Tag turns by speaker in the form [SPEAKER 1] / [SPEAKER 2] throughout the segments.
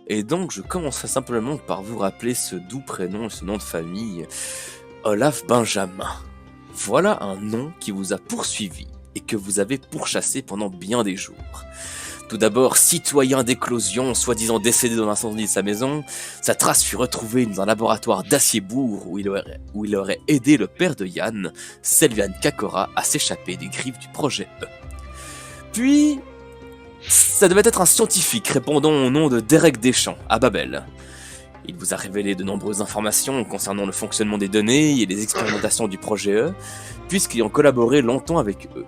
[SPEAKER 1] Et donc je commencerai simplement par vous rappeler ce doux prénom et ce nom de famille, Olaf Benjamin. Voilà un nom qui vous a poursuivi et que vous avez pourchassé pendant bien des jours. Tout d'abord, citoyen d'éclosion, soi-disant décédé dans l'incendie de sa maison, sa trace fut retrouvée dans un laboratoire d'Aciebourg où il aurait aidé le père de Yann, Selvian Kakora, à s'échapper des griffes du projet E. Puis, ça devait être un scientifique répondant au nom de Derek Deschamps, à Babel. Il vous a révélé de nombreuses informations concernant le fonctionnement des données et les expérimentations du projet E, puisqu'ayant collaboré longtemps avec eux.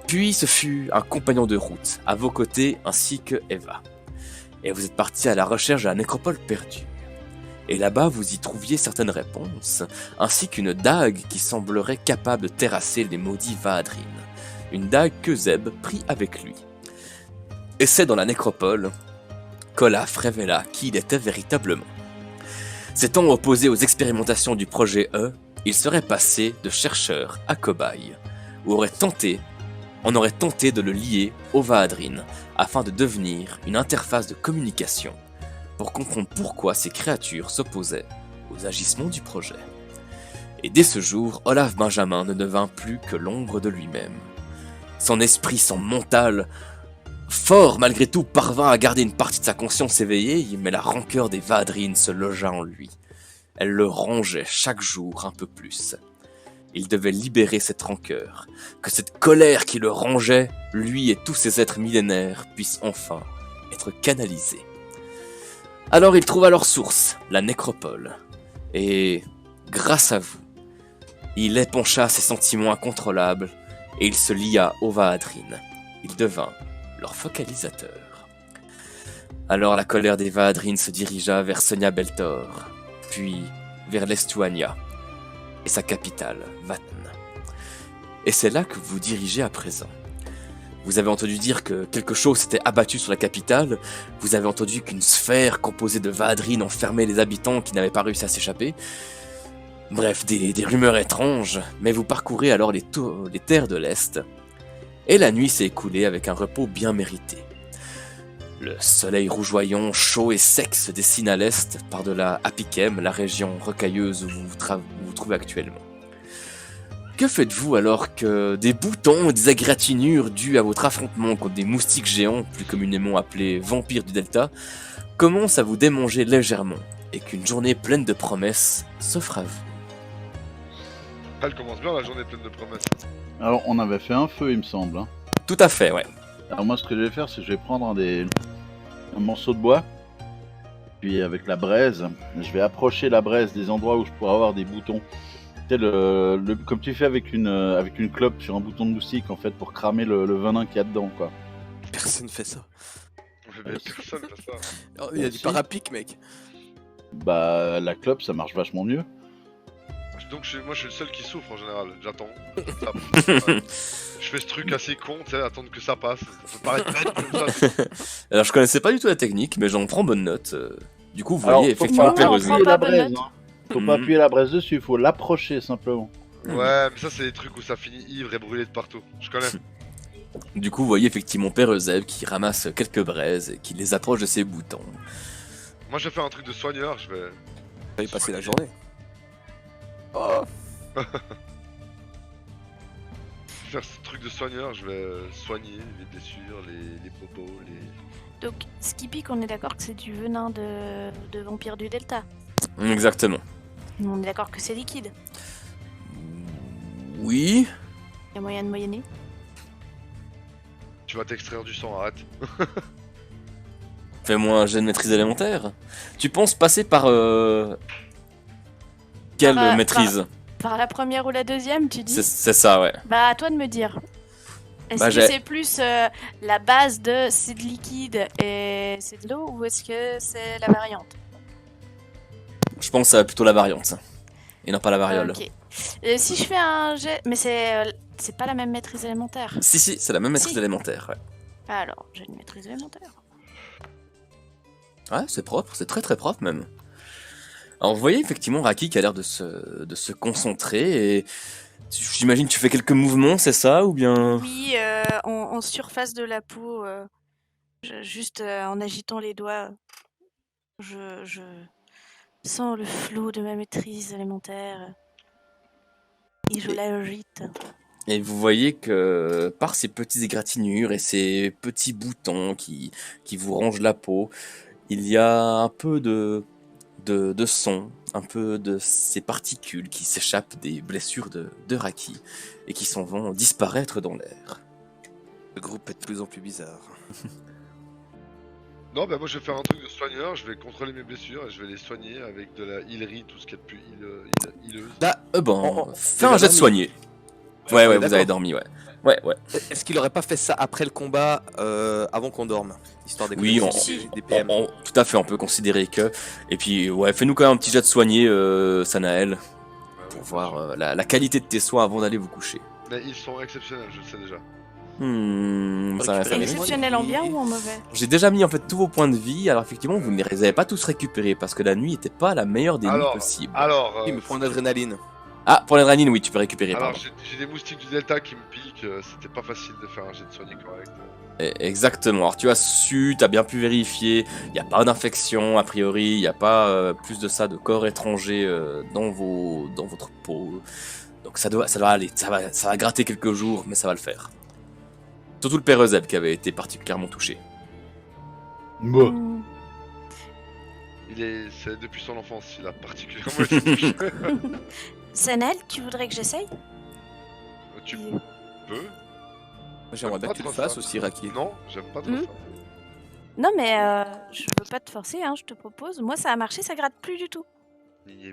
[SPEAKER 1] Puis ce fut un compagnon de route, à vos côtés, ainsi que Eva. Et vous êtes parti à la recherche de la nécropole perdue. Et là-bas, vous y trouviez certaines réponses, ainsi qu'une dague qui semblerait capable de terrasser les maudits Vaadrin. Une dague que Zeb prit avec lui. Et c'est dans la nécropole qu'Olaf révéla qui il était véritablement. S'étant opposé aux expérimentations du projet E, il serait passé de chercheur à cobaye, ou on aurait tenté de le lier au Vaadrin afin de devenir une interface de communication pour comprendre pourquoi ces créatures s'opposaient aux agissements du projet. Et dès ce jour, Olaf Benjamin ne devint plus que l'ombre de lui-même. Son esprit, son mental, fort malgré tout, parvint à garder une partie de sa conscience éveillée, mais la rancœur des Vaadrin se logea en lui. Elle le rongeait chaque jour un peu plus. Il devait libérer cette rancœur, que cette colère qui le rongeait, lui et tous ces êtres millénaires, puissent enfin être canalisés. Alors il trouva leur source, la nécropole, et, grâce à vous, il épancha ses sentiments incontrôlables, et il se lia aux Vaadrin. Il devint leur focalisateur. Alors la colère des Vaadrin se dirigea vers Sonia Beltor, puis vers l'Estuania, et sa capitale, Vatn. Et c'est là que vous dirigez à présent. Vous avez entendu dire que quelque chose s'était abattu sur la capitale, vous avez entendu qu'une sphère composée de Vaadrin enfermait les habitants qui n'avaient pas réussi à s'échapper. Bref, des rumeurs étranges, mais vous parcourez alors les terres de l'Est, et la nuit s'est écoulée avec un repos bien mérité. Le soleil rougeoyant, chaud et sec se dessine à l'est par-delà Apikem, la région rocailleuse où vous vous trouvez actuellement. Que faites-vous alors que des boutons et des égratignures dues à votre affrontement contre des moustiques géants, plus communément appelés vampires du Delta, commencent à vous démanger légèrement et qu'une journée pleine de promesses s'offre à vous?
[SPEAKER 2] Elle commence bien la journée pleine de promesses.
[SPEAKER 3] Alors, on avait fait un feu, il me semble. Hein.
[SPEAKER 1] Tout à fait, ouais.
[SPEAKER 3] Alors moi, ce que je vais faire, c'est que je vais prendre un morceau de bois, puis avec la braise, je vais approcher la braise des endroits où je pourrais avoir des boutons. Tu sais, comme tu fais avec une clope sur un bouton de moustique, en fait, pour cramer le venin qu'il y a dedans, quoi.
[SPEAKER 4] Personne fait ça.
[SPEAKER 2] Mais personne fait ça.
[SPEAKER 4] Oh, il y a du
[SPEAKER 3] Si.
[SPEAKER 4] parapic, mec.
[SPEAKER 3] Bah, la clope, ça marche vachement mieux.
[SPEAKER 2] Donc moi je suis le seul qui souffre en général, j'attends. Ouais. Je fais ce truc assez con, tu sais, attendre que ça passe. Ça peut paraître bête comme ça.
[SPEAKER 1] Alors je connaissais pas du tout la technique, mais j'en prends bonne note. Du coup, vous
[SPEAKER 3] Alors,
[SPEAKER 1] voyez
[SPEAKER 3] faut
[SPEAKER 1] effectivement
[SPEAKER 3] pas
[SPEAKER 1] Pérosie.
[SPEAKER 3] appuyer
[SPEAKER 5] pas
[SPEAKER 3] la
[SPEAKER 5] bonne
[SPEAKER 3] braise,
[SPEAKER 5] note.
[SPEAKER 3] hein. Faut pas appuyer la braise dessus, il faut l'approcher simplement.
[SPEAKER 2] Ouais, mais ça c'est des trucs où ça finit ivre et brûlé de partout. Je connais.
[SPEAKER 1] Du coup, vous voyez effectivement Père Zeb qui ramasse quelques braises et qui les approche de ses boutons.
[SPEAKER 2] Moi je vais faire un truc de soigneur, je vais.
[SPEAKER 4] Va y passer la journée. Oh.
[SPEAKER 2] Faire ce truc de soigneur, je vais soigner les blessures, les popos, les.
[SPEAKER 5] Donc, Skippy, on est d'accord que c'est du venin de vampire du Delta.
[SPEAKER 1] Exactement.
[SPEAKER 5] On est d'accord que c'est liquide.
[SPEAKER 1] Oui.
[SPEAKER 5] Il y a moyen de moyenner.
[SPEAKER 2] Tu vas t'extraire du sang, arrête.
[SPEAKER 1] Fais-moi un jet de maîtrise élémentaire. Tu penses passer par quelle
[SPEAKER 5] Par,
[SPEAKER 1] maîtrise?
[SPEAKER 5] Par la première ou la deuxième, tu dis?
[SPEAKER 1] C'est ça, ouais.
[SPEAKER 5] Bah, à toi de me dire. Est-ce
[SPEAKER 1] Bah,
[SPEAKER 5] que
[SPEAKER 1] j'ai-
[SPEAKER 5] c'est plus la base de c'est de liquide et c'est de l'eau, ou est-ce que c'est la variante?
[SPEAKER 1] Je pense plutôt la variante. Et non pas la variole.
[SPEAKER 5] Ok. Si je fais un jet... Mais c'est pas la même maîtrise élémentaire.
[SPEAKER 1] Si, c'est la même maîtrise
[SPEAKER 5] Si.
[SPEAKER 1] élémentaire, ouais.
[SPEAKER 5] Alors, j'ai une maîtrise élémentaire.
[SPEAKER 1] Ouais, c'est propre, c'est très propre même. Alors vous voyez effectivement Raki qui a l'air de se concentrer et j'imagine que tu fais quelques mouvements, c'est ça ou bien?
[SPEAKER 5] Oui, en surface de la peau, juste en agitant les doigts. Je sens le flot de ma maîtrise élémentaire et je l'agite.
[SPEAKER 1] Et vous voyez que par ces petites égratignures et ces petits boutons qui vous rongent la peau, il y a un peu de son, un peu de ces particules qui s'échappent des blessures de Raki et qui s'en vont disparaître dans l'air.
[SPEAKER 4] Le groupe est de plus en plus bizarre.
[SPEAKER 2] Non, bah moi je vais faire un truc de soigneur, je vais contrôler mes blessures et je vais les soigner avec de la healerie, tout ce qu'il y a de plus healeuse.
[SPEAKER 1] Là,
[SPEAKER 4] Oh,
[SPEAKER 1] fais
[SPEAKER 4] il
[SPEAKER 1] un
[SPEAKER 4] a
[SPEAKER 1] jet de
[SPEAKER 4] dormi.
[SPEAKER 1] soigner. Ouais, vous
[SPEAKER 4] D'accord.
[SPEAKER 1] avez dormi, ouais. Ouais.
[SPEAKER 4] Est-ce qu'il aurait pas fait ça après le combat, avant qu'on dorme, histoire
[SPEAKER 1] Oui,
[SPEAKER 4] d'économiser des PM?
[SPEAKER 1] tout à fait, on peut considérer que. Et puis, ouais, fais-nous quand même un petit jet de soigner, Sanael,
[SPEAKER 2] Bah
[SPEAKER 1] pour
[SPEAKER 2] oui,
[SPEAKER 1] voir
[SPEAKER 2] bien sûr.
[SPEAKER 1] la qualité de tes soins avant d'aller vous coucher.
[SPEAKER 2] Mais ils sont exceptionnels, je le sais déjà.
[SPEAKER 1] Ça
[SPEAKER 4] Récupérer
[SPEAKER 1] mérite.
[SPEAKER 5] Exceptionnel en bien ou en mauvais?
[SPEAKER 1] J'ai déjà mis en fait tous vos points de vie, alors effectivement vous ne les avez pas tous récupérés parce que la nuit était pas la meilleure des nuits possibles.
[SPEAKER 2] Alors,
[SPEAKER 4] Oui, mais pour l'adrénaline.
[SPEAKER 1] Ah, pour l'adrénaline, oui, tu peux récupérer,
[SPEAKER 2] alors
[SPEAKER 1] pardon.
[SPEAKER 2] j'ai des moustiques du Delta qui me piquent, c'était pas facile de faire un jet de soigner correct.
[SPEAKER 1] Exactement, alors tu as su, tu as bien pu vérifier, il n'y a pas d'infection a priori, il n'y a pas plus de ça de corps étrangers dans votre peau. Donc ça doit aller, ça va gratter quelques jours, mais ça va le faire. Surtout le père Euseb qui avait été particulièrement touché.
[SPEAKER 3] Moi.
[SPEAKER 5] Hmm.
[SPEAKER 2] C'est depuis son enfance, il a particulièrement été touché.
[SPEAKER 5] Sanel, tu voudrais que j'essaye?
[SPEAKER 2] Tu
[SPEAKER 5] Et-
[SPEAKER 2] peux?
[SPEAKER 4] J'aimerais bien que tu le
[SPEAKER 2] trop ça.
[SPEAKER 4] fasses aussi, Raki.
[SPEAKER 2] Non, j'aime pas trop
[SPEAKER 5] Hmm.
[SPEAKER 2] ça.
[SPEAKER 5] Non mais je veux pas te forcer, hein, je te propose. Moi ça a marché, ça gratte plus du tout.
[SPEAKER 2] Ni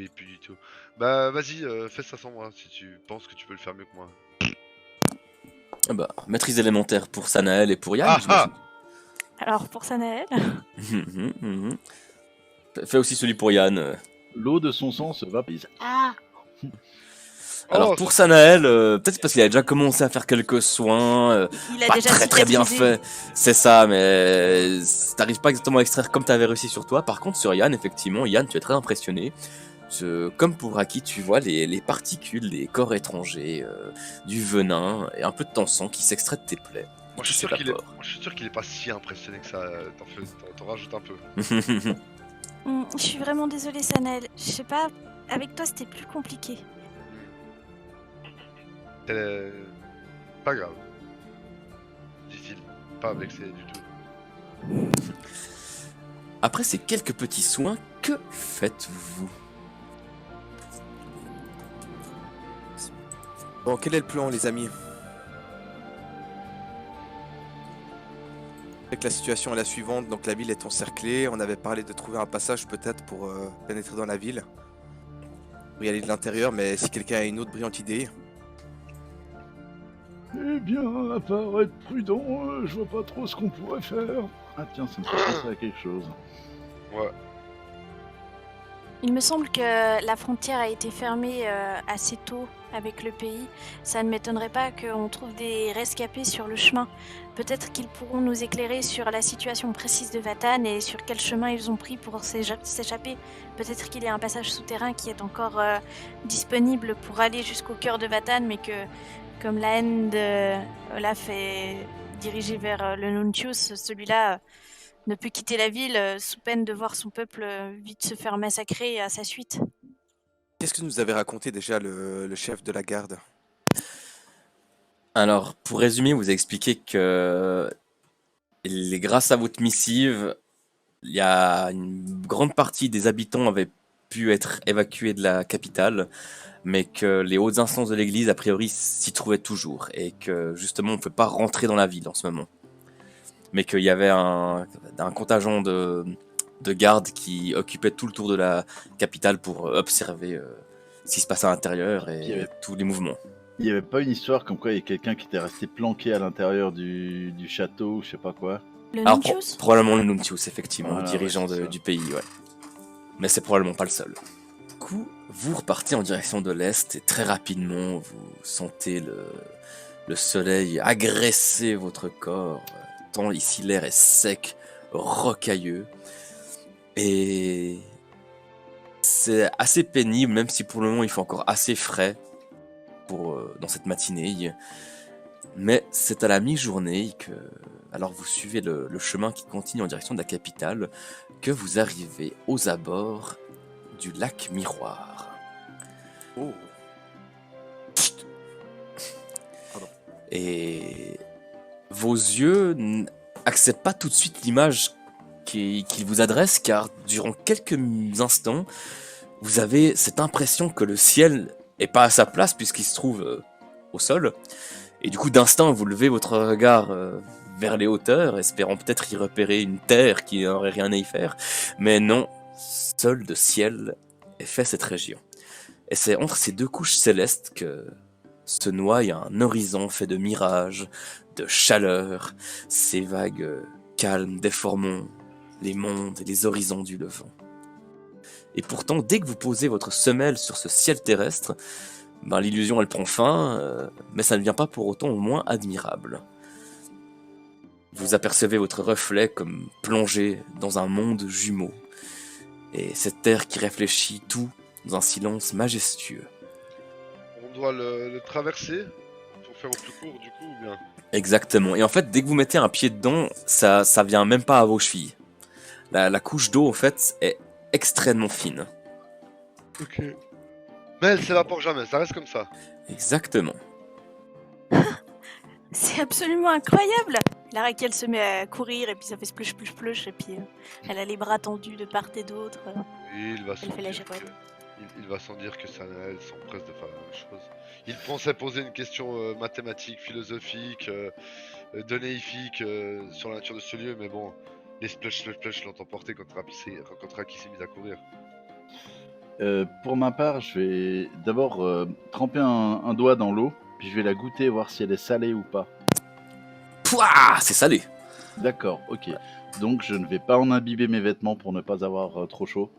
[SPEAKER 2] plus du tout. Bah vas-y, fais ça sans moi si tu penses que tu peux le faire mieux que moi.
[SPEAKER 1] Ah bah, maîtrise élémentaire pour Sanael et pour Yann,
[SPEAKER 2] Ah
[SPEAKER 1] j'imagine.
[SPEAKER 5] Alors pour Sanael,
[SPEAKER 1] Fais aussi celui pour Yann.
[SPEAKER 3] L'eau de son sang se vaporise.
[SPEAKER 1] Alors
[SPEAKER 2] Oh,
[SPEAKER 1] pour Sanael, peut-être parce qu'il a déjà commencé à faire quelques soins,
[SPEAKER 5] il a
[SPEAKER 1] pas
[SPEAKER 5] déjà
[SPEAKER 1] très bien
[SPEAKER 5] cicatrisé.
[SPEAKER 1] fait, c'est ça, mais t'arrives pas exactement à extraire comme t'avais réussi sur toi. Par contre sur Yann, effectivement, Yann, tu es très impressionné. Comme pour Raki, tu vois les particules des corps étrangers, du venin et un peu de ton sang qui s'extrait de tes plaies.
[SPEAKER 2] moi,
[SPEAKER 1] qui
[SPEAKER 2] je suis
[SPEAKER 1] s'évapore.
[SPEAKER 2] sûr qu'il est pas si impressionné que ça. T'en rajoutes un peu.
[SPEAKER 5] Je suis vraiment désolée Sanael. Je sais pas, avec toi c'était plus compliqué.
[SPEAKER 2] Pas grave. Dit-il. Pas vexé du tout.
[SPEAKER 1] Après ces quelques petits soins, que faites-vous?
[SPEAKER 4] Bon, quel est le plan, les amis? Avec la situation est la suivante, donc la ville est encerclée. On avait parlé de trouver un passage peut-être pour pénétrer dans la ville. Pour y aller de l'intérieur, mais si quelqu'un a une autre brillante idée.
[SPEAKER 3] Eh bien, à part être prudent, je vois pas trop ce qu'on pourrait faire. Ah tiens, ça me fait penser à quelque chose.
[SPEAKER 2] Ouais.
[SPEAKER 5] Il me semble que la frontière a été fermée assez tôt avec le pays. Ça ne m'étonnerait pas qu'on trouve des rescapés sur le chemin. Peut-être qu'ils pourront nous éclairer sur la situation précise de Vatan et sur quel chemin ils ont pris pour s'échapper. Peut-être qu'il y a un passage souterrain qui est encore disponible pour aller jusqu'au cœur de Vatan, mais que, comme la haine de Olaf est dirigée vers le Nuntius, celui-là ne peut quitter la ville sous peine de voir son peuple vite se faire massacrer à sa suite.
[SPEAKER 4] Qu'est-ce que nous avait raconté déjà le chef de la garde?
[SPEAKER 1] Alors, pour résumer, vous expliquez que grâce à votre missive, il y a une grande partie des habitants avaient pu être évacués de la capitale, mais que les hautes instances de l'église, a priori, s'y trouvaient toujours, et que justement, on ne peut pas rentrer dans la ville en ce moment. Mais qu'il y avait un contingent de gardes qui occupait tout le tour de la capitale pour observer ce qui se passe à l'intérieur
[SPEAKER 3] Il y
[SPEAKER 1] et
[SPEAKER 3] avait-
[SPEAKER 1] tous les mouvements.
[SPEAKER 3] Il y avait pas une histoire comme quoi il y a quelqu'un qui était resté planqué à l'intérieur du château, je sais pas quoi.
[SPEAKER 5] Le
[SPEAKER 1] Alors,
[SPEAKER 5] Nuntius
[SPEAKER 1] probablement le Nuntius, effectivement,
[SPEAKER 3] Voilà,
[SPEAKER 1] le dirigeant
[SPEAKER 3] ouais, c'est ça.
[SPEAKER 1] du pays, ouais. Mais c'est probablement pas le seul. Du coup, vous repartez en direction de l'est et très rapidement, vous sentez le soleil agresser votre corps. Tant ici l'air est sec, rocailleux. Et c'est assez pénible, même si pour le moment il fait encore assez frais dans cette matinée. Mais c'est à la mi-journée que alors vous suivez le chemin qui continue en direction de la capitale, que vous arrivez aux abords du lac Miroir.
[SPEAKER 4] Oh.
[SPEAKER 1] Et vos yeux n'acceptent pas tout de suite l'image qu'il vous adresse, car durant quelques instants, vous avez cette impression que le ciel est pas à sa place puisqu'il se trouve au sol. Et du coup, d'instinct, vous levez votre regard vers les hauteurs, espérant peut-être y repérer une terre qui n'aurait rien à y faire. Mais non, seul de ciel est fait cette région. Et c'est entre ces deux couches célestes que se noie un horizon fait de mirages, de chaleur, ces vagues calmes déformant les mondes et les horizons du levant. Et pourtant, dès que vous posez votre semelle sur ce ciel terrestre, ben, l'illusion elle prend fin, mais ça ne devient pas pour autant moins admirable. Vous apercevez votre reflet comme plongé dans un monde jumeau, et cette terre qui réfléchit tout dans un silence majestueux.
[SPEAKER 2] On doit le traverser pour faire au plus court du coup ou bien?
[SPEAKER 1] Exactement. Et en fait, dès que vous mettez un pied dedans, ça vient même pas à vos chevilles. La couche d'eau, en fait, est extrêmement fine.
[SPEAKER 2] Ok. Mais elle s'évapore jamais, ça reste comme ça.
[SPEAKER 1] Exactement.
[SPEAKER 5] C'est absolument incroyable. La Raquel se met à courir et puis ça fait splush splush splush et puis elle a les bras tendus de part et d'autre.
[SPEAKER 2] Et il va
[SPEAKER 5] Elle fait la girouette.
[SPEAKER 2] il va sans dire que ça elles s'empresse de faire la même chose. Il pensait poser une question mathématique, philosophique, donéifique sur la nature de ce lieu, mais bon, les splush l'ont emporté quand Raki s'est mis à courir.
[SPEAKER 3] Pour ma part, je vais d'abord tremper un doigt dans l'eau, puis je vais la goûter, voir si elle est salée ou pas.
[SPEAKER 1] Pouah, c'est salé.
[SPEAKER 3] D'accord, ok. Donc je ne vais pas en imbiber mes vêtements pour ne pas avoir trop chaud,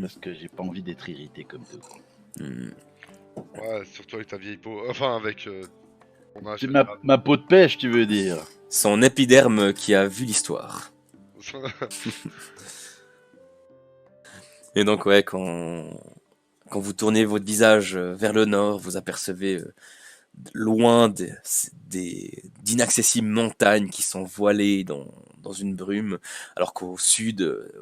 [SPEAKER 3] parce que j'ai pas envie d'être irrité comme tout.
[SPEAKER 2] Ouais, surtout avec ta vieille peau, enfin avec ton âge.
[SPEAKER 3] C'est ma peau de pêche, tu veux dire?
[SPEAKER 1] Son épiderme qui a vu l'histoire. Et donc, ouais, quand vous tournez votre visage vers le nord, vous apercevez loin d'inaccessibles montagnes qui sont voilées dans une brume, alors qu'au sud,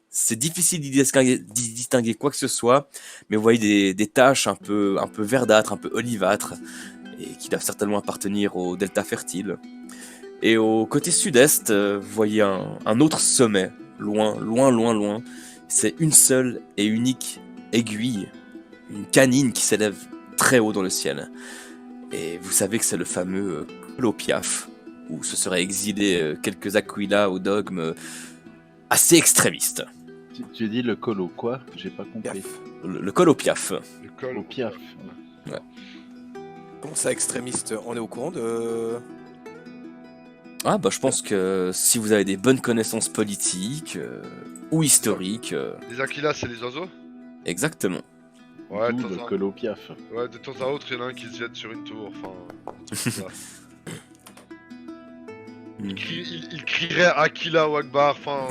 [SPEAKER 1] c'est difficile d'y distinguer quoi que ce soit, mais vous voyez des taches un peu verdâtres, un peu olivâtres, et qui doivent certainement appartenir au delta fertile. Et au côté sud-est, vous voyez un autre sommet, loin. C'est une seule et unique aiguille, une canine qui s'élève très haut dans le ciel. Et vous savez que c'est le fameux Colopiaf, où se seraient exilés quelques Aquila au dogme assez extrémiste.
[SPEAKER 3] Tu as dit le colo quoi? J'ai pas compris.
[SPEAKER 1] Le Colopiaf.
[SPEAKER 2] Le col
[SPEAKER 3] Au piaf.
[SPEAKER 4] Comment ça, extrémiste? On est au courant de...
[SPEAKER 1] Ah bah je pense que si vous avez des bonnes connaissances politiques ou historiques,
[SPEAKER 2] Les Aquila, c'est les oiseaux?
[SPEAKER 1] exactement.
[SPEAKER 2] Ouais,
[SPEAKER 3] D'où le colo piaf.
[SPEAKER 2] de temps à autre, il y en a un qui se jette sur une tour, enfin... des trucs comme ça. Il crierait Aquila ou Akbar, enfin...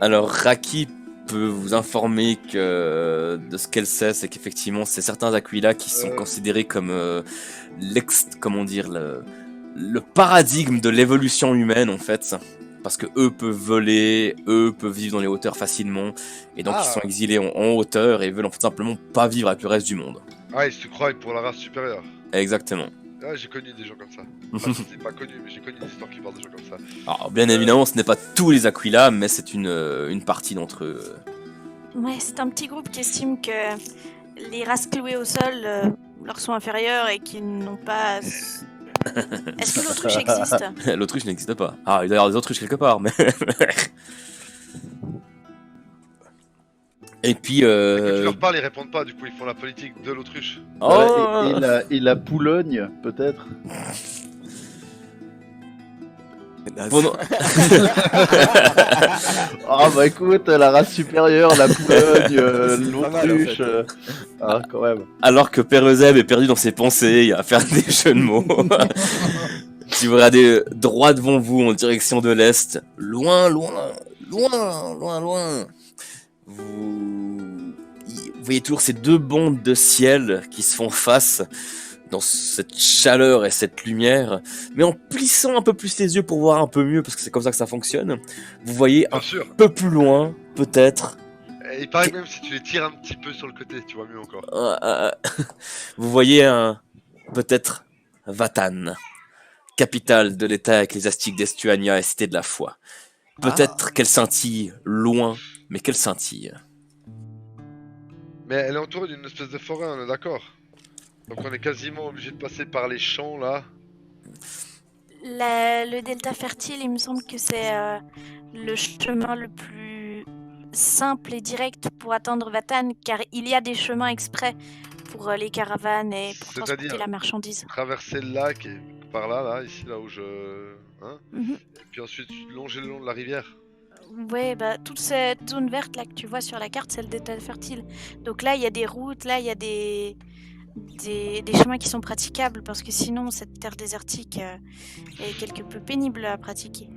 [SPEAKER 1] Alors Raki peut vous informer que de ce qu'elle sait, c'est qu'effectivement c'est certains Aquila qui sont considérés comme le paradigme de l'évolution humaine en fait, parce que eux peuvent voler, eux peuvent vivre dans les hauteurs facilement, et donc ils sont exilés en hauteur et veulent en fait simplement pas vivre avec le reste du monde.
[SPEAKER 2] Ah, ils se croient pour la race supérieure.
[SPEAKER 1] Exactement.
[SPEAKER 2] Ah, j'ai connu des gens comme ça. Enfin, je les ai pas connus, mais j'ai connu des histoires qui parlent de gens comme ça.
[SPEAKER 1] Alors bien évidemment ce n'est pas tous les Aquila, mais c'est une partie d'entre eux.
[SPEAKER 5] Ouais, c'est un petit groupe qui estime que les races clouées au sol leur sont inférieures et qu'ils n'ont pas... Est-ce que l'autruche existe?
[SPEAKER 1] L'autruche n'existe pas. Ah, il doit y avoir des autruches quelque part, mais... Et puis...
[SPEAKER 2] Quand tu leur parles, ils répondent pas, du coup, ils font la politique de l'autruche.
[SPEAKER 1] Oh
[SPEAKER 3] Et la Poulogne, peut-être?
[SPEAKER 1] Pendant-
[SPEAKER 3] Ah bah écoute, la race supérieure, la Poulogne, l'autruche... Ah, quand même.
[SPEAKER 1] Alors que Père Eusèbe est perdu dans ses pensées, à faire des jeux de mots. Si vous regardez droit devant vous en direction de l'est, loin, vous voyez toujours ces deux bandes de ciel qui se font face, dans cette chaleur et cette lumière, mais en plissant un peu plus les yeux pour voir un peu mieux, parce que c'est comme ça que ça fonctionne, vous voyez un
[SPEAKER 2] Bien sûr.
[SPEAKER 1] peu plus loin, peut-être,
[SPEAKER 2] Et il paraît que même si tu les tires un petit peu sur le côté, tu vois mieux encore.
[SPEAKER 1] vous voyez peut-être Vatan, capitale de l'état ecclésiastique d'Estuania et cité de la foi. Peut-être qu'elle scintille loin, mais qu'elle scintille.
[SPEAKER 2] Mais elle est entourée d'une espèce de forêt, on est d'accord. Donc on est quasiment obligé de passer par les champs là.
[SPEAKER 5] Le delta fertile, il me semble que c'est le chemin le plus simple et direct pour atteindre Vatan, car il y a des chemins exprès pour les caravanes et pour transporter
[SPEAKER 2] C'est-à-dire
[SPEAKER 5] la marchandise.
[SPEAKER 2] traverser le lac et par là, là, ici, là où je... Hein,
[SPEAKER 5] Mhm.
[SPEAKER 2] et puis ensuite longer le long de la rivière.
[SPEAKER 5] Ouais, bah toute cette zone verte là que tu vois sur la carte, c'est le delta fertile. Donc là, il y a des routes, là, il y a des chemins qui sont praticables, parce que sinon, cette terre désertique est quelque peu pénible à pratiquer.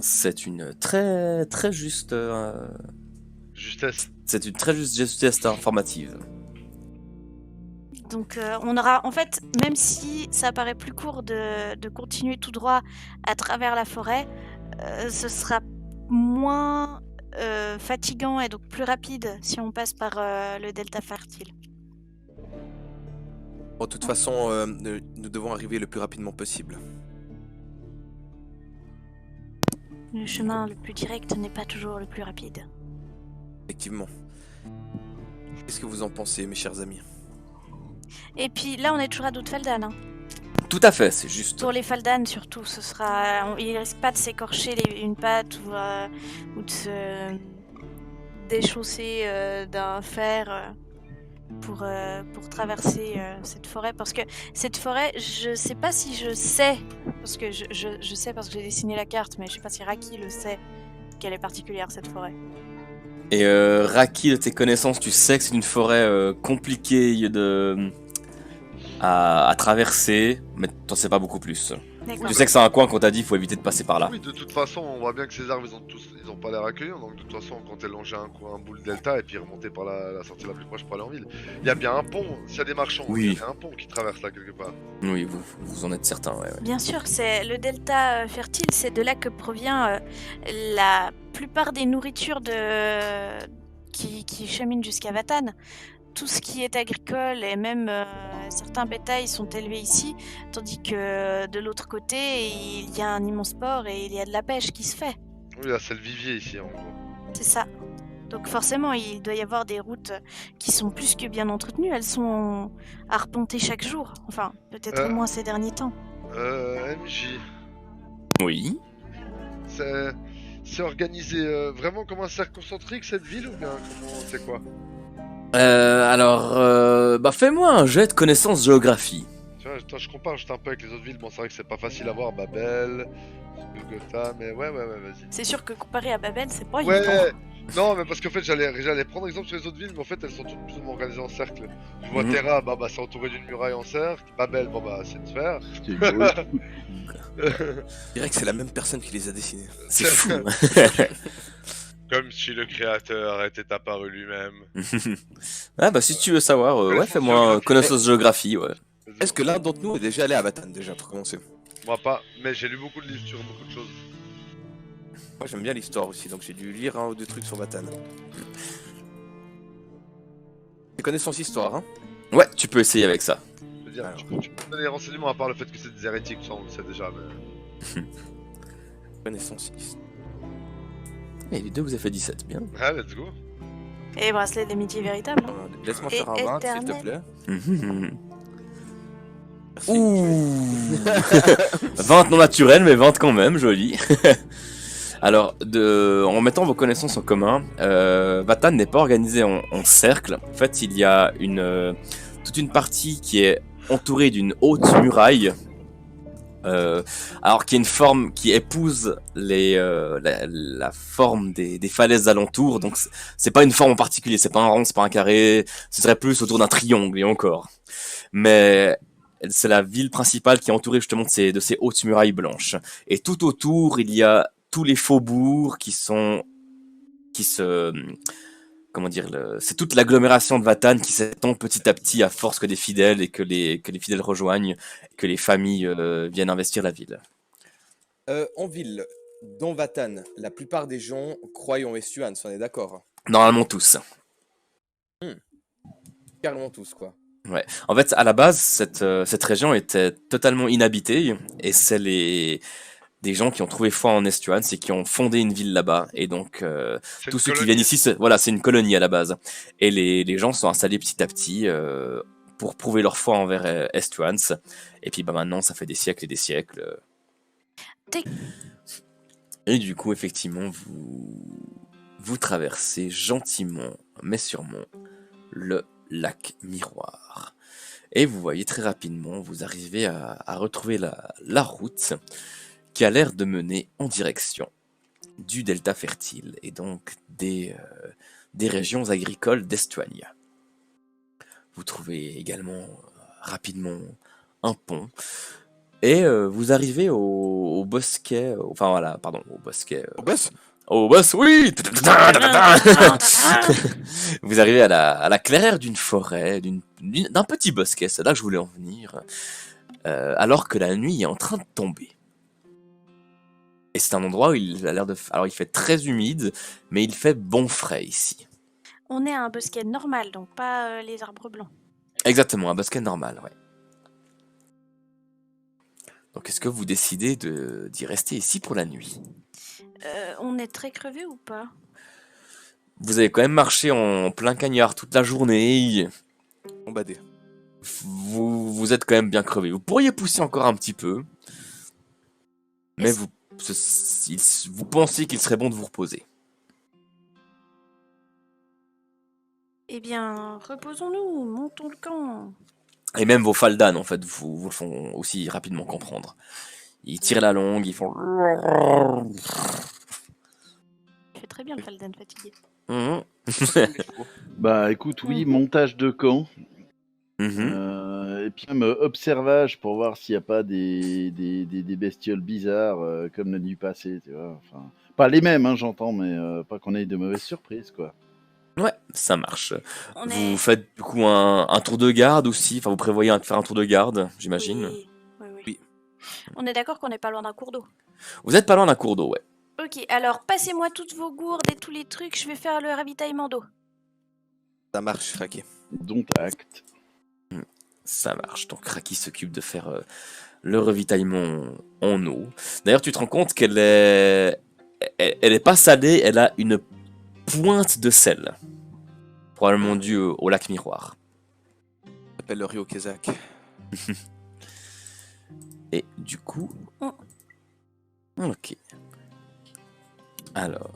[SPEAKER 1] C'est une très très juste,
[SPEAKER 2] Justesse.
[SPEAKER 1] c'est une très juste geste informative.
[SPEAKER 5] Donc on aura, en fait, même si ça paraît plus court de continuer tout droit à travers la forêt, ce sera moins fatigant et donc plus rapide si on passe par le delta fertile.
[SPEAKER 4] Bon, de toute façon, nous devons arriver le plus rapidement possible.
[SPEAKER 5] Le chemin le plus direct n'est pas toujours le plus rapide.
[SPEAKER 4] Effectivement. Qu'est-ce que vous en pensez, mes chers amis?
[SPEAKER 5] Et puis là, on est toujours à Doutfeldan. Hein.
[SPEAKER 1] Tout à fait, c'est juste.
[SPEAKER 5] Pour les Faldan surtout, ce sera, il risque pas de s'écorcher une patte ou de se déchausser d'un fer pour traverser cette forêt. Parce que cette forêt, je sais pas si je sais, parce que je sais parce que j'ai dessiné la carte, mais je sais pas si Raki le sait, qu'elle est particulière cette forêt.
[SPEAKER 1] Et Raki, de tes connaissances, tu sais que c'est une forêt compliquée à traverser, mais t'en sais pas beaucoup plus.
[SPEAKER 5] D'accord.
[SPEAKER 1] Tu sais que c'est un coin qu'on t'a dit, il faut éviter de passer par là.
[SPEAKER 2] Oui, de toute façon, on voit bien que ces arbres, ils ont pas l'air accueillants. Donc de toute façon, on comptait longer un bout de delta et puis remonter par la sortie la plus proche pour aller en ville. Il y a bien un pont, s'il y a des marchands,
[SPEAKER 1] Oui.
[SPEAKER 2] il y a bien un pont qui traverse là quelque part.
[SPEAKER 1] Oui, vous en êtes certain, ouais.
[SPEAKER 5] Bien sûr, c'est le delta fertile, c'est de là que provient la plupart des nourritures qui cheminent jusqu'à Vatan. Tout ce qui est agricole et même certains bétails sont élevés ici, tandis que de l'autre côté, il y a un immense port et il y a de la pêche qui se fait.
[SPEAKER 2] Oui, là, c'est le vivier ici en gros.
[SPEAKER 5] C'est ça. Donc forcément, il doit y avoir des routes qui sont plus que bien entretenues. Elles sont arpentées chaque jour. Enfin, peut-être moins ces derniers temps.
[SPEAKER 2] MJ,
[SPEAKER 1] Oui.
[SPEAKER 2] c'est organisé vraiment comme un cercle concentrique cette ville ou bien comment c'est quoi?
[SPEAKER 1] Alors, fais-moi un jet de connaissance géographie.
[SPEAKER 2] Tu vois, je compare juste un peu avec les autres villes. Bon, c'est vrai que c'est pas facile à voir, Babel, Golgotha, mais ouais, vas-y.
[SPEAKER 5] C'est sûr que comparé à Babel, c'est pas
[SPEAKER 2] Ouais,
[SPEAKER 5] évident.
[SPEAKER 2] non, mais parce qu'en fait, j'allais prendre exemple sur les autres villes, mais en fait, elles sont toutes plus ou moins organisées en cercle. Tu vois,
[SPEAKER 1] Mhm.
[SPEAKER 2] Terra, bah, c'est entouré d'une muraille en cercle. Babel, c'est une sphère.
[SPEAKER 3] C'est une grue.
[SPEAKER 4] Je dirais que c'est la même personne qui les a dessinés.
[SPEAKER 1] C'est fou.
[SPEAKER 2] Comme si le créateur était apparu lui-même.
[SPEAKER 1] Ah bah si tu veux savoir, ouais,
[SPEAKER 2] Connaissance
[SPEAKER 1] fais-moi
[SPEAKER 2] géographie.
[SPEAKER 1] connaissance géographie, ouais.
[SPEAKER 4] Est-ce que l'un d'entre nous est déjà allé à Vatan, déjà, pour commencer?
[SPEAKER 2] Moi pas, mais j'ai lu beaucoup de livres sur beaucoup de choses.
[SPEAKER 4] Moi, j'aime bien l'histoire aussi, donc j'ai dû lire un ou deux trucs sur Vatan. Des connaissances histoire, hein?
[SPEAKER 1] Ouais, tu peux essayer avec ça.
[SPEAKER 2] Je veux dire,
[SPEAKER 4] Alors.
[SPEAKER 2] tu peux me donner des renseignements à part le fait que c'est des hérétiques, ça on le sait déjà, mais...
[SPEAKER 4] Connaissances histoire.
[SPEAKER 1] Et les deux vous avez fait 17, bien.
[SPEAKER 2] Ah, let's go.
[SPEAKER 5] Et bracelet d'amitié véritable. Hein.
[SPEAKER 4] Laisse-moi
[SPEAKER 5] Et
[SPEAKER 4] faire un 20, s'il te
[SPEAKER 5] éternel.
[SPEAKER 4] plaît.
[SPEAKER 1] Mhm.
[SPEAKER 4] Merci.
[SPEAKER 1] Ouh 20 non naturel, mais 20 quand même, joli. Alors, en mettant vos connaissances en commun, Vatan n'est pas organisé en cercle. En fait, il y a toute une partie qui est entourée d'une haute muraille. Alors qui est une forme qui épouse la forme des falaises alentours. Donc c'est pas une forme en particulier, c'est pas un rond, c'est pas un carré, ce serait plus autour d'un triangle et encore. Mais c'est la ville principale qui est entourée justement de ces hautes murailles blanches. Et tout autour, il y a tous les faubourgs qui se comment dire, c'est toute l'agglomération de Vatan qui s'étend petit à petit à force que des fidèles et que les fidèles rejoignent, que les familles viennent investir la ville.
[SPEAKER 4] En ville, dans Vatan, la plupart des gens croient en Estuans, on est d'accord?
[SPEAKER 1] Normalement tous.
[SPEAKER 4] Carrément tous, quoi.
[SPEAKER 1] Ouais. En fait, à la base, cette région était totalement inhabitée et c'est des gens qui ont trouvé foi en Estuans et qui ont fondé une ville là-bas. Et donc,
[SPEAKER 2] C'est
[SPEAKER 1] tous
[SPEAKER 2] une
[SPEAKER 1] ceux qui
[SPEAKER 2] colonie.
[SPEAKER 1] viennent ici, voilà, c'est une colonie à la base. Et les gens sont installés petit à petit pour prouver leur foi envers Estuans. Et puis bah, maintenant, ça fait des siècles et des siècles.
[SPEAKER 5] T'es-
[SPEAKER 1] Et du coup, effectivement, vous traversez gentiment, mais sûrement, le lac Miroir. Et vous voyez très rapidement, vous arrivez à retrouver la route qui a l'air de mener en direction du delta fertile et donc des régions agricoles d'Estuania. Vous trouvez également rapidement un pont et vous arrivez au bosquet, enfin voilà, pardon, au bosquet.
[SPEAKER 4] Au boss?
[SPEAKER 1] Au boss, oui. Vous arrivez à la clairière d'une forêt, d'un petit bosquet, c'est là que je voulais en venir, alors que la nuit est en train de tomber. Et c'est un endroit où il a l'air de... Alors il fait très humide, mais il fait bon frais ici.
[SPEAKER 5] On est à un bosquet normal, donc pas les arbres blancs.
[SPEAKER 1] Exactement, un bosquet normal, ouais. Donc est-ce que vous décidez d'y rester ici pour la nuit?
[SPEAKER 5] On est très crevé ou pas?
[SPEAKER 1] Vous avez quand même marché en plein cagnard toute la journée.
[SPEAKER 4] On badé.
[SPEAKER 1] Vous êtes quand même bien crevé. Vous pourriez pousser encore un petit peu. Mais
[SPEAKER 5] Est-ce-
[SPEAKER 1] vous pensez qu'il serait bon de vous reposer.
[SPEAKER 5] Eh bien, reposons-nous, montons le camp.
[SPEAKER 1] Et même vos faldanes, en fait, vous le font aussi rapidement comprendre. Ils tirent la longue, ils font...
[SPEAKER 5] Tu fais très bien le Falden fatigué.
[SPEAKER 1] Mhm.
[SPEAKER 3] Bah écoute, oui,
[SPEAKER 5] Mhm.
[SPEAKER 3] montage de camp.
[SPEAKER 1] Mhm.
[SPEAKER 3] Et puis même observage pour voir s'il n'y a pas des bestioles bizarres comme la nuit passée, tu vois. Enfin, pas les mêmes, hein, j'entends, mais pas qu'on ait de mauvaises surprises, quoi.
[SPEAKER 1] Ouais, ça marche.
[SPEAKER 5] On
[SPEAKER 1] Vous
[SPEAKER 5] est...
[SPEAKER 1] faites du coup un tour de garde aussi. Enfin, vous prévoyez de faire un tour de garde, j'imagine.
[SPEAKER 5] Oui, oui, oui.
[SPEAKER 4] Oui.
[SPEAKER 5] On est d'accord qu'on n'est pas loin d'un cours d'eau.
[SPEAKER 1] Vous êtes pas loin d'un cours d'eau, ouais.
[SPEAKER 5] Ok, alors passez-moi toutes vos gourdes et tous les trucs, je vais faire le ravitaillement d'eau.
[SPEAKER 4] Ça marche, Raki.
[SPEAKER 3] Dont acte.
[SPEAKER 1] Ça marche. Donc Raki s'occupe de faire le ravitaillement en eau. D'ailleurs, tu te rends compte qu'elle est... Elle est pas salée, elle a une pointe de sel. Probablement due au lac Miroir.
[SPEAKER 4] J'appelle le Rio Kezak.
[SPEAKER 1] Et du coup... Ok. Alors...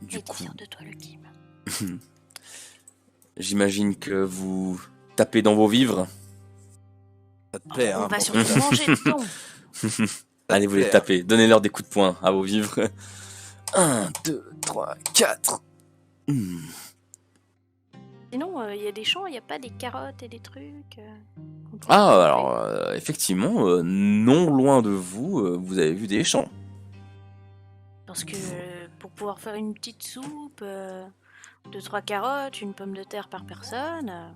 [SPEAKER 1] Du
[SPEAKER 5] Et
[SPEAKER 1] coup...
[SPEAKER 5] tire de toi le Kim.
[SPEAKER 1] J'imagine que vous tapez dans vos vivres.
[SPEAKER 4] Ça te plaît,
[SPEAKER 5] On
[SPEAKER 4] hein?
[SPEAKER 5] va
[SPEAKER 4] bon,
[SPEAKER 5] surtout
[SPEAKER 4] ça-
[SPEAKER 5] manger dedans.
[SPEAKER 1] Allez, vous les
[SPEAKER 4] plaît,
[SPEAKER 1] tapez. Donnez-leur des coups de poing à vos vivres. 1, 2, 3, 4.
[SPEAKER 5] Sinon, il y a des champs, il n'y a pas des carottes et des trucs. Qu'on pourrait
[SPEAKER 1] Ah,
[SPEAKER 5] couper.
[SPEAKER 1] alors, effectivement, non loin de vous, vous avez vu des champs.
[SPEAKER 5] Parce que pour pouvoir faire une petite soupe, 2-3 carottes, une pomme de terre par personne.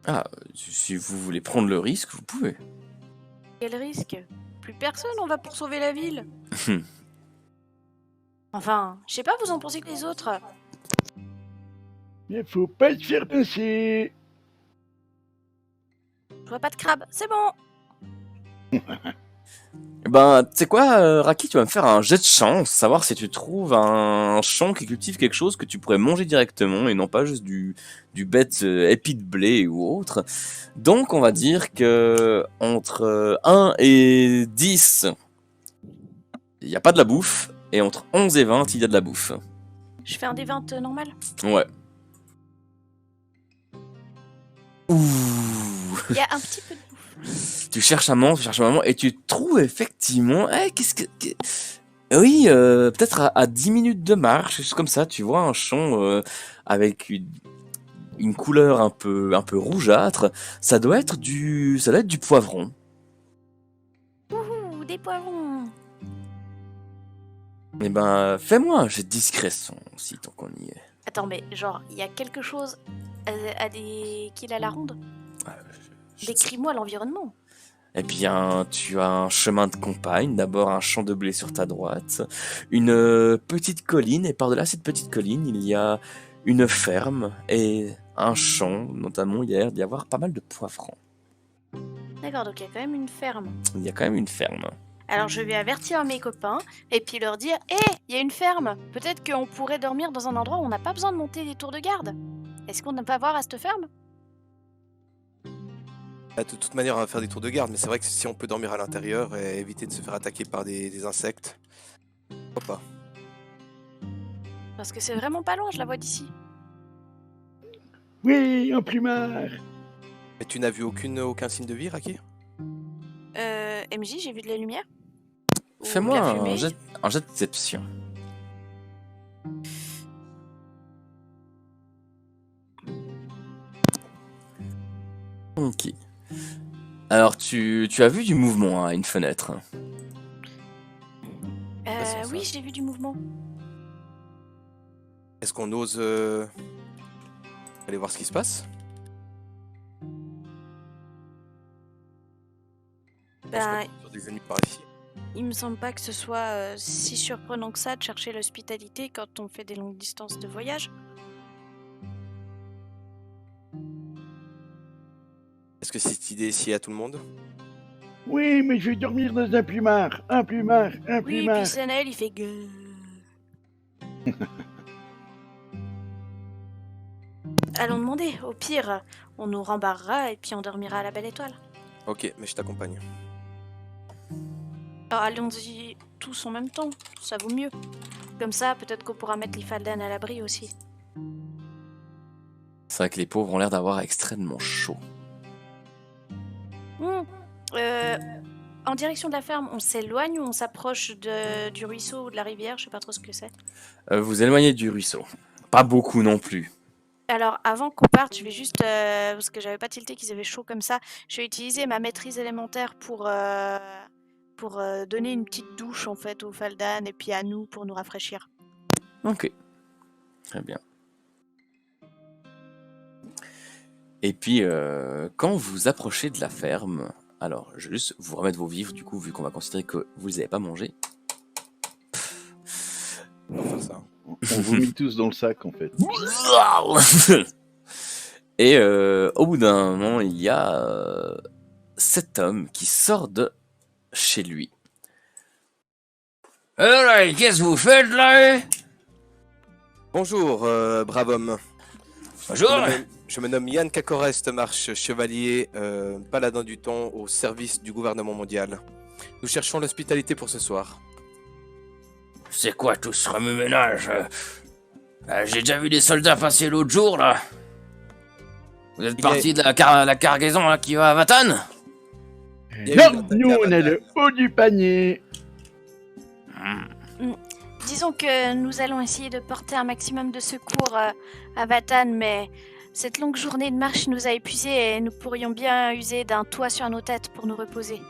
[SPEAKER 1] Ah, si vous voulez prendre le risque, vous pouvez.
[SPEAKER 5] Quel risque? Plus personne, on va pour sauver la ville. Enfin, je sais pas, vous en pensez que les autres?
[SPEAKER 3] Il faut pas se faire pincer.
[SPEAKER 5] Je vois pas de crabe, c'est bon.
[SPEAKER 1] Ben, tu sais quoi, Raki, tu vas me faire un jet de chance, savoir si tu trouves un champ qui cultive quelque chose que tu pourrais manger directement et non pas juste du bête épi de blé ou autre. Donc, on va dire que entre 1 et 10, il n'y a pas de la bouffe, et entre 11 et 20, il y a de la bouffe.
[SPEAKER 5] Je fais un des 20 normal.
[SPEAKER 1] Ouais. Ouh.
[SPEAKER 5] Il y a un petit peu de bouffe.
[SPEAKER 1] Tu cherches un moment, et tu trouves effectivement... Oui, peut-être à 10 minutes de marche, juste comme ça, tu vois un champ avec une couleur un peu rougeâtre. Ça doit être du poivron.
[SPEAKER 5] Ouh, des poivrons.
[SPEAKER 1] Eh ben, fais-moi un jet de discrétion, si tant qu'on y est.
[SPEAKER 5] Attends, mais genre, il y a quelque chose à des kills à la ronde?
[SPEAKER 1] Je-
[SPEAKER 5] Décris-moi l'environnement.
[SPEAKER 1] Eh bien, tu as un chemin de campagne, d'abord un champ de blé sur ta droite, une petite colline, et par-delà cette petite colline, il y a une ferme et un champ, notamment il y a l'air d'y avoir pas mal de poivrons.
[SPEAKER 5] D'accord, donc il y a quand même une ferme.
[SPEAKER 1] Il y a quand même une ferme.
[SPEAKER 5] Alors je vais avertir mes copains et puis leur dire hé, il y a une ferme. Peut-être qu'on pourrait dormir dans un endroit où on n'a pas besoin de monter des tours de garde. Est-ce qu'on n'a pas à voir à cette ferme?
[SPEAKER 4] De toute manière, on va faire des tours de garde, mais c'est vrai que si on peut dormir à l'intérieur et éviter de se faire attaquer par des insectes, pourquoi pas.
[SPEAKER 5] Parce que c'est vraiment pas loin, je la vois d'ici.
[SPEAKER 3] Oui, un plumard.
[SPEAKER 4] Mais tu n'as vu aucun signe de vie, Raki?
[SPEAKER 5] MJ, j'ai vu de la lumière. Ou de
[SPEAKER 1] Fais-moi
[SPEAKER 5] la fumée.
[SPEAKER 1] un jet de déception. Ok. Alors, tu as vu du mouvement à une fenêtre.
[SPEAKER 4] Passons ça.
[SPEAKER 5] Oui, j'ai vu du mouvement.
[SPEAKER 4] Est-ce qu'on ose aller voir ce qui se passe? Je pense
[SPEAKER 5] Ben,
[SPEAKER 4] qu'on est sur des ennemis par ici.
[SPEAKER 5] il me semble pas que ce soit si surprenant que ça de chercher l'hospitalité quand on fait des longues distances de voyage.
[SPEAKER 4] Est-ce que cette idée ici à tout le monde?
[SPEAKER 3] Oui, mais je vais dormir dans un plumard. Un plumard, un
[SPEAKER 5] Oui,
[SPEAKER 3] plumard.
[SPEAKER 5] puis Sanaël, il fait gueule. Allons demander. Au pire, on nous rembarrera et puis on dormira à la belle étoile.
[SPEAKER 4] Ok, mais je t'accompagne.
[SPEAKER 5] Alors, allons-y tous en même temps, ça vaut mieux. Comme ça, peut-être qu'on pourra mettre les Faldan à l'abri aussi.
[SPEAKER 1] C'est vrai que les pauvres ont l'air d'avoir extrêmement chaud.
[SPEAKER 5] En direction de la ferme, on s'éloigne ou on s'approche du ruisseau ou de la rivière? Je sais pas trop ce que c'est.
[SPEAKER 1] Vous éloignez du ruisseau. Pas beaucoup non plus.
[SPEAKER 5] Alors, avant qu'on parte, je vais juste, parce que j'avais pas tilté qu'ils avaient chaud comme ça, je vais utiliser ma maîtrise élémentaire pour donner une petite douche en fait aux Faldan et puis à nous pour nous rafraîchir.
[SPEAKER 1] Ok. Très bien. Et puis, quand vous approchez de la ferme, alors, je vais juste vous remettre vos vivres, du coup, vu qu'on va considérer que vous les avez pas mangés.
[SPEAKER 4] On va faire ça.
[SPEAKER 3] On vomit tous dans le sac, en fait.
[SPEAKER 1] Et au bout d'un moment, il y a cet homme qui sort de chez lui. Alors, qu'est-ce que vous faites là?
[SPEAKER 4] Bonjour, brave homme.
[SPEAKER 1] Bonjour.
[SPEAKER 4] Je me nomme Yann Kakorest, marche chevalier, paladin du temps au service du gouvernement mondial. Nous cherchons l'hospitalité pour ce soir.
[SPEAKER 1] C'est quoi tout ce remue-ménage? J'ai déjà vu des soldats passer l'autre jour là. Vous êtes parti de la cargaison là, qui va à Vatan?
[SPEAKER 4] Il y a eu
[SPEAKER 3] Non,
[SPEAKER 4] une attaque
[SPEAKER 3] nous,
[SPEAKER 4] à
[SPEAKER 3] on est
[SPEAKER 4] Vatan.
[SPEAKER 3] le haut du panier.
[SPEAKER 5] Disons que nous allons essayer de porter un maximum de secours à Vatan, mais cette longue journée de marche nous a épuisés et nous pourrions bien user d'un toit sur nos têtes pour nous reposer.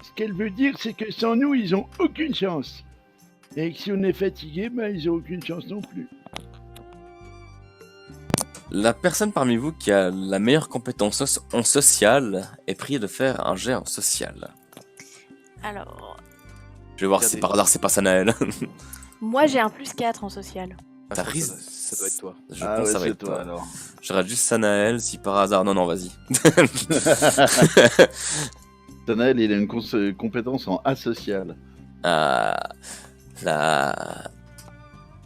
[SPEAKER 3] Ce qu'elle veut dire, c'est que sans nous, ils ont aucune chance. Et que si on est fatigué, ben, ils ont aucune chance non plus.
[SPEAKER 1] La personne parmi vous qui a la meilleure compétence en social est priée de faire un jet en social.
[SPEAKER 5] Alors,
[SPEAKER 1] Je vais voir si par hasard c'est pas Sanaël.
[SPEAKER 5] moi j'ai un +4 en social.
[SPEAKER 4] Ah,
[SPEAKER 1] T'as
[SPEAKER 4] ça,
[SPEAKER 1] risque.
[SPEAKER 4] ça doit être toi.
[SPEAKER 1] Je
[SPEAKER 3] Ah
[SPEAKER 1] pense que
[SPEAKER 3] ouais,
[SPEAKER 1] ça va
[SPEAKER 3] c'est
[SPEAKER 1] être
[SPEAKER 3] toi,
[SPEAKER 1] toi.
[SPEAKER 3] alors.
[SPEAKER 1] Je rate juste Sanaël si par hasard. Non, vas-y.
[SPEAKER 3] Tanael, il a une compétence en asocial.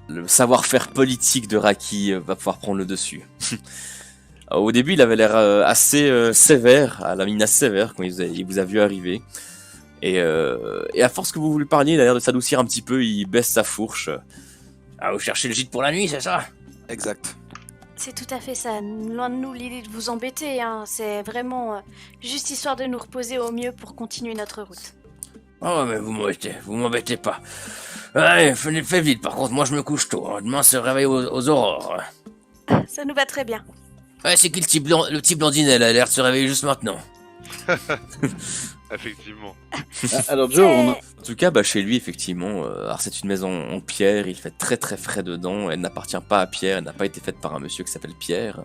[SPEAKER 1] Le savoir-faire politique de Raki va pouvoir prendre le dessus. Au début, il avait l'air assez sévère, à la menace sévère quand il vous a vu arriver. Et à force que vous lui parliez, il a l'air de s'adoucir un petit peu, il baisse sa fourche. Ah, vous cherchez le gîte pour la nuit, c'est ça?
[SPEAKER 4] Exact.
[SPEAKER 5] C'est tout à fait ça. Loin de nous l'idée de vous embêter, hein. C'est vraiment juste histoire de nous reposer au mieux pour continuer notre route.
[SPEAKER 1] Oh, mais vous m'embêtez pas. Allez, fais vite, par contre, moi je me couche tôt. Hein. Demain, se réveille aux aurores.
[SPEAKER 5] Ça nous va très bien.
[SPEAKER 1] Ouais, c'est qui le petit blondinet, là, il a l'air de se réveiller juste maintenant.
[SPEAKER 2] Effectivement.
[SPEAKER 3] Alors Joe, on a...
[SPEAKER 5] C'est-
[SPEAKER 1] En tout cas, chez lui, effectivement, alors c'est une maison en pierre, il fait très très frais dedans, elle n'appartient pas à Pierre, elle n'a pas été faite par un monsieur qui s'appelle Pierre.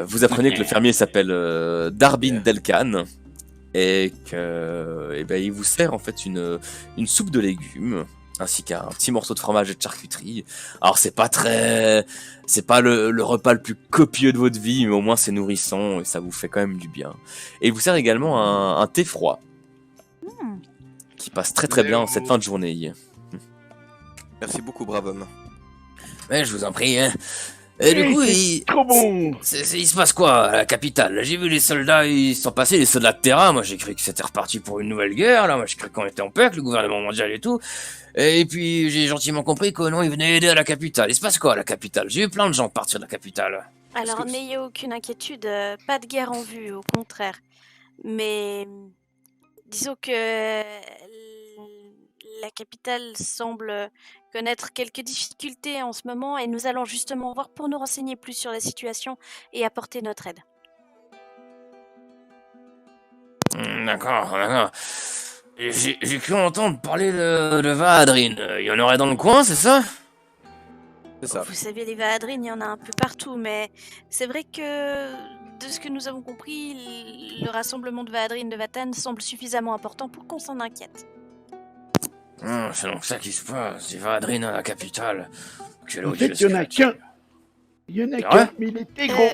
[SPEAKER 1] Vous apprenez que le fermier s'appelle Darbin Delcan, et il vous sert en fait une soupe de légumes, ainsi qu'un petit morceau de fromage et de charcuterie. Alors c'est pas le repas le plus copieux de votre vie, mais au moins c'est nourrissant, et ça vous fait quand même du bien. Et il vous sert également un thé froid, qui passe très très bien en cette fin de journée.
[SPEAKER 4] Merci beaucoup, brave homme.
[SPEAKER 1] Ouais, je vous en prie, hein. Et du coup,
[SPEAKER 3] Trop bon.
[SPEAKER 1] il se passe quoi à la capitale? J'ai vu les soldats, ils sont passés, les soldats de terrain. Moi, j'ai cru que c'était reparti pour une nouvelle guerre. Là, moi, j'ai cru qu'on était en paix avec le gouvernement mondial et tout. Et puis, j'ai gentiment compris que non, ils venaient aider à la capitale. Il se passe quoi à la capitale? J'ai vu plein de gens partir de la capitale.
[SPEAKER 5] Alors,
[SPEAKER 4] que-
[SPEAKER 5] n'ayez aucune inquiétude, pas de guerre en vue, au contraire. Mais disons que la capitale semble connaître quelques difficultés en ce moment et nous allons justement voir pour nous renseigner plus sur la situation et apporter notre aide.
[SPEAKER 1] D'accord. J'ai cru entendre parler de Vahadrin. Il y en aurait dans le coin, c'est ça?
[SPEAKER 4] C'est ça.
[SPEAKER 5] Vous savez, les Vahadrines, il y en a un peu partout, mais c'est vrai que de ce que nous avons compris, le rassemblement de Vahadrines de Vatan semble suffisamment important pour qu'on s'en inquiète.
[SPEAKER 1] C'est donc ça qui se passe. C'est Vahadrin à la capitale.
[SPEAKER 3] En fait, il y en a qu'un. Il y en a
[SPEAKER 1] C'est
[SPEAKER 3] qu'un,
[SPEAKER 1] vrai
[SPEAKER 3] mais il était gros.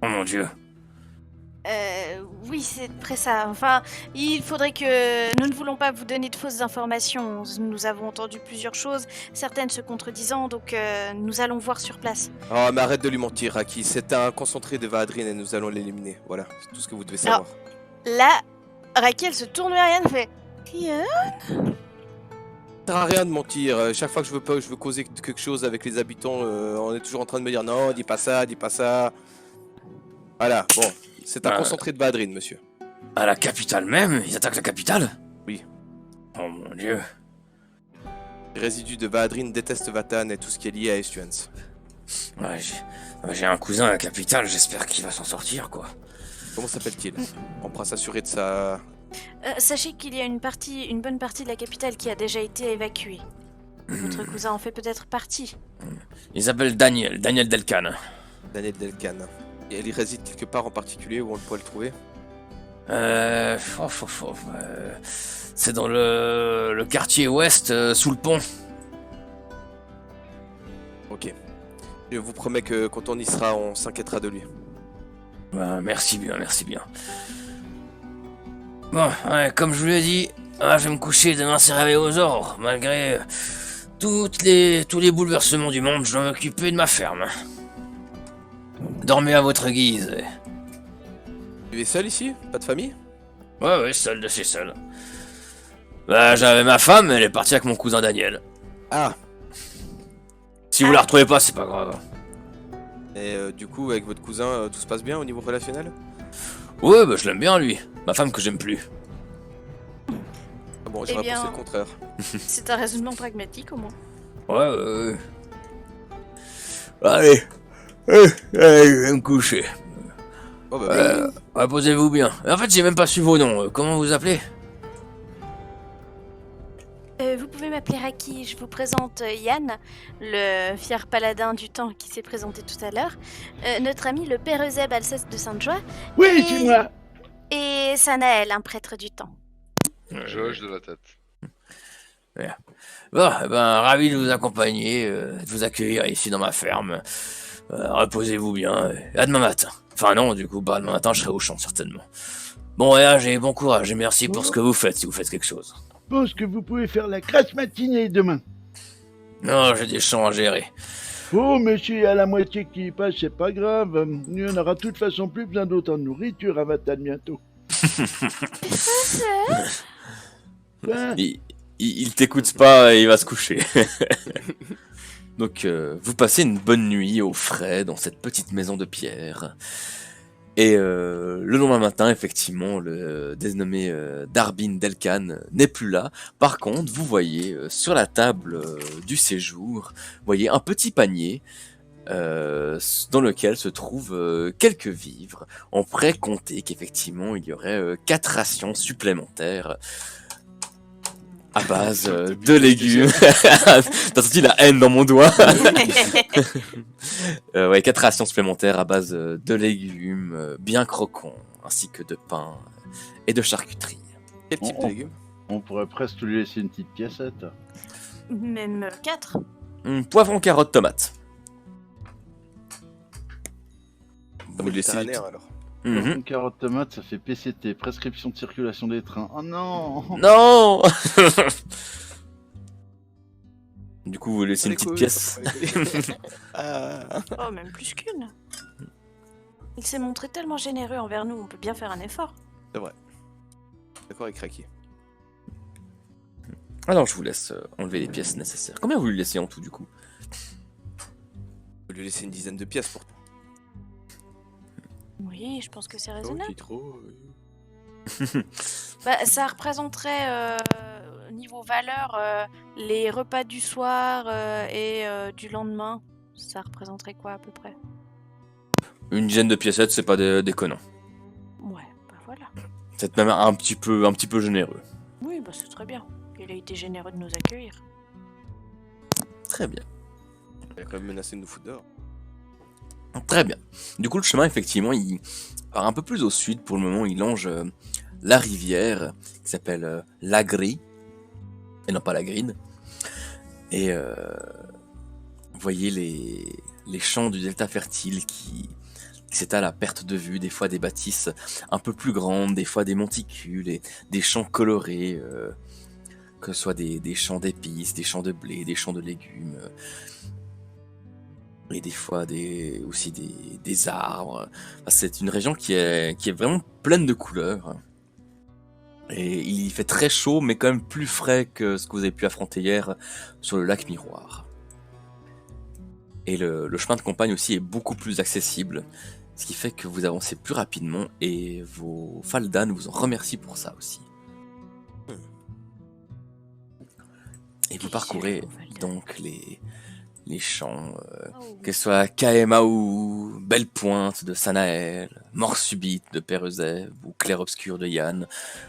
[SPEAKER 1] Oh mon dieu.
[SPEAKER 5] Oui, c'est près ça. Enfin, il faudrait que... Nous ne voulons pas vous donner de fausses informations. Nous avons entendu plusieurs choses, certaines se contredisant, donc nous allons voir sur place.
[SPEAKER 4] Oh, mais arrête de lui mentir, Raki. C'est un concentré de Vahadrine et nous allons l'éliminer. Voilà, c'est tout ce que vous devez savoir.
[SPEAKER 5] Là, Raquel se tourne vers Yann et fait... Kian.
[SPEAKER 4] Ça sert à rien de mentir. Chaque fois que je veux causer quelque chose avec les habitants, on est toujours en train de me dire non, dis pas ça, dis pas ça. Voilà, bon. C'est un concentré de Vahadrine, monsieur.
[SPEAKER 1] À la capitale même? Ils attaquent la capitale?
[SPEAKER 4] Oui.
[SPEAKER 1] Oh mon dieu.
[SPEAKER 4] Les résidus de Vahadrine détestent Vatan et tout ce qui est lié à Estuance.
[SPEAKER 1] Ouais, j'ai un cousin à la capitale, j'espère qu'il va s'en sortir, quoi.
[SPEAKER 4] Comment s'appelle-t-il? On pourra s'assurer de ça.
[SPEAKER 5] Sachez qu'il y a une bonne partie de la capitale qui a déjà été évacuée. Votre cousin en fait peut-être partie.
[SPEAKER 1] Il s'appelle Daniel Delcan.
[SPEAKER 4] Daniel Delcan. Et elle y réside quelque part en particulier où on pourrait le trouver?
[SPEAKER 1] C'est dans le quartier ouest, sous le pont.
[SPEAKER 4] Ok. Je vous promets que quand on y sera, on s'inquiétera de lui.
[SPEAKER 1] Merci bien. Bon, ouais, comme je vous l'ai dit, je vais me coucher demain c'est réveil aux aurores. Malgré tous les bouleversements du monde, je dois m'occuper de ma ferme. Dormez à votre guise.
[SPEAKER 4] Tu es seul ici? Pas de famille?
[SPEAKER 1] Ouais, seul de chez seul. J'avais ma femme, elle est partie avec mon cousin Daniel.
[SPEAKER 4] Ah.
[SPEAKER 1] Si vous la retrouvez pas, c'est pas grave.
[SPEAKER 4] Et du coup, avec votre cousin, tout se passe bien au niveau relationnel?
[SPEAKER 1] Ouais, je l'aime bien lui. Ma femme que j'aime plus.
[SPEAKER 4] Ah bon,
[SPEAKER 5] Eh
[SPEAKER 4] j'aurais
[SPEAKER 5] bien-
[SPEAKER 4] pensé le contraire.
[SPEAKER 5] C'est un raisonnement pragmatique au moins.
[SPEAKER 1] Ouais. Allez, je vais me coucher.
[SPEAKER 4] Oh bah,
[SPEAKER 1] Reposez-vous bien. En fait, j'ai même pas su vos noms. Comment vous appelez?
[SPEAKER 5] Vous pouvez m'appeler Raki, je vous présente Yann, le fier paladin du temps qui s'est présenté tout à l'heure, notre ami le père Euseb Alceste de Sainte-Joie,
[SPEAKER 3] Oui,
[SPEAKER 5] Et-
[SPEAKER 3] c'est moi.
[SPEAKER 5] et Sanaël, un prêtre du temps.
[SPEAKER 2] Je hoche de la tête.
[SPEAKER 1] Bon, ravi de vous accompagner, de vous accueillir ici dans ma ferme. Reposez-vous bien. Et à demain matin. Enfin non, du coup, demain matin, je serai au champ certainement. Bon voyage et bon courage et merci pour ce que vous faites si vous faites quelque chose.
[SPEAKER 3] Je pense que vous pouvez faire la grasse matinée demain.
[SPEAKER 1] Non, j'ai des champs à gérer.
[SPEAKER 3] Oh, mais si à la moitié qui y passe, c'est pas grave. Il n'y en aura de toute façon plus besoin d'autant de nourriture à Vatan bientôt. Quoi?
[SPEAKER 1] Il t'écoute pas et il va se coucher. Donc, vous passez une bonne nuit au frais dans cette petite maison de pierre. Et le lendemain matin, effectivement, le dénommé Darbin Delcan n'est plus là. Par contre, vous voyez sur la table du séjour, vous voyez un petit panier dans lequel se trouvent quelques vivres. On pourrait compter qu'effectivement il y aurait 4 rations supplémentaires à base de légumes. T'as senti la haine dans mon doigt. Ouais, 4 rations supplémentaires à base de légumes bien croquants, ainsi que de pain et de charcuterie.
[SPEAKER 4] Quel type de légumes?
[SPEAKER 3] On pourrait presque lui laisser une petite piécette.
[SPEAKER 5] Même 4.
[SPEAKER 1] Poivron, carotte, tomate.
[SPEAKER 4] Vous le laissez alors.
[SPEAKER 1] Mhm.
[SPEAKER 3] Une carotte tomate, ça fait PCT, prescription de circulation des trains. Oh non.
[SPEAKER 1] Non. Du coup, vous laissez une
[SPEAKER 4] Les
[SPEAKER 1] petite
[SPEAKER 4] couilles,
[SPEAKER 1] pièce.
[SPEAKER 4] Ah.
[SPEAKER 5] Oh, même plus qu'une. Il s'est montré tellement généreux envers nous, on peut bien faire un effort.
[SPEAKER 4] D'accord, il craqué.
[SPEAKER 1] Alors, je vous laisse enlever les pièces nécessaires. Combien vous lui laissez en tout, du coup?
[SPEAKER 4] Faut lui laisser une dizaine de pièces pour
[SPEAKER 5] Oui, je pense que c'est
[SPEAKER 4] Oh,
[SPEAKER 5] raisonnable.
[SPEAKER 4] qui trop.
[SPEAKER 5] Bah, ça représenterait, niveau valeur, les repas du soir et du lendemain. Ça représenterait quoi à peu près?
[SPEAKER 1] Une dizaine de piécettes, c'est pas déconnant.
[SPEAKER 5] Ouais, bah voilà.
[SPEAKER 1] C'est même un petit peu généreux.
[SPEAKER 5] Oui, bah c'est très bien. Il a été généreux de nous accueillir.
[SPEAKER 1] Très bien.
[SPEAKER 4] Il a quand même menacé de nous foutre dehors.
[SPEAKER 1] Très bien. Du coup, le chemin, effectivement, il part un peu plus au sud. Pour le moment, il longe la rivière qui s'appelle la Grille. Et non pas la Grine. Et vous voyez les champs du delta fertile qui s'étalent à perte de vue. Des fois des bâtisses un peu plus grandes, des fois des monticules et des champs colorés. Que ce soit des champs d'épices, des champs de blé, des champs de légumes. Et des fois aussi des arbres. Enfin, c'est une région qui est vraiment pleine de couleurs. Et il fait très chaud, mais quand même plus frais que ce que vous avez pu affronter hier sur le lac Miroir. Et le chemin de campagne aussi est beaucoup plus accessible, ce qui fait que vous avancez plus rapidement et vos Faldan vous en remercient pour ça aussi. Et vous parcourez donc les champs, que ce soit Kaemaou, Belle Pointe de Sanaël, Mort Subite de Pérezève ou Clair Obscur de Yann.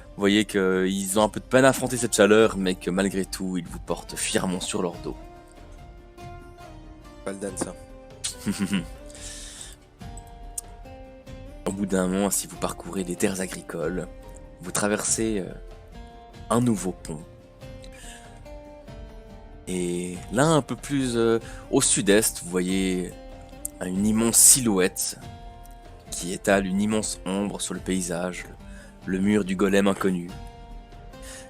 [SPEAKER 1] Vous voyez qu'ils ont un peu de peine à affronter cette chaleur, mais que malgré tout, ils vous portent fièrement sur leur dos.
[SPEAKER 4] Pas le dan, ça.
[SPEAKER 1] Au bout d'un moment, si vous parcourez les terres agricoles, vous traversez un nouveau pont. Et là, un peu plus au sud-est, vous voyez une immense silhouette qui étale une immense ombre sur le paysage, le mur du golem inconnu.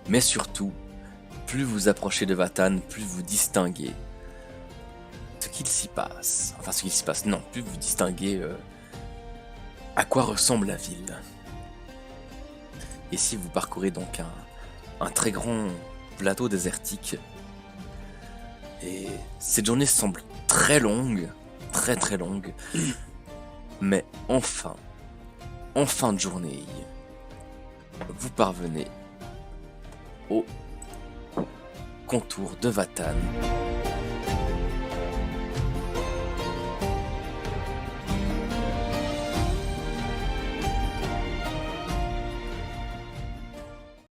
[SPEAKER 1] Mais surtout, plus vous approchez de Vatan, plus vous distinguez ce qu'il s'y passe. Enfin, ce qu'il s'y passe, non, plus vous distinguez à quoi ressemble la ville. Ici, vous parcourez donc un très grand plateau désertique. Et cette journée semble très longue, très longue. Mais enfin, en fin de journée, vous parvenez au contour de Vatan.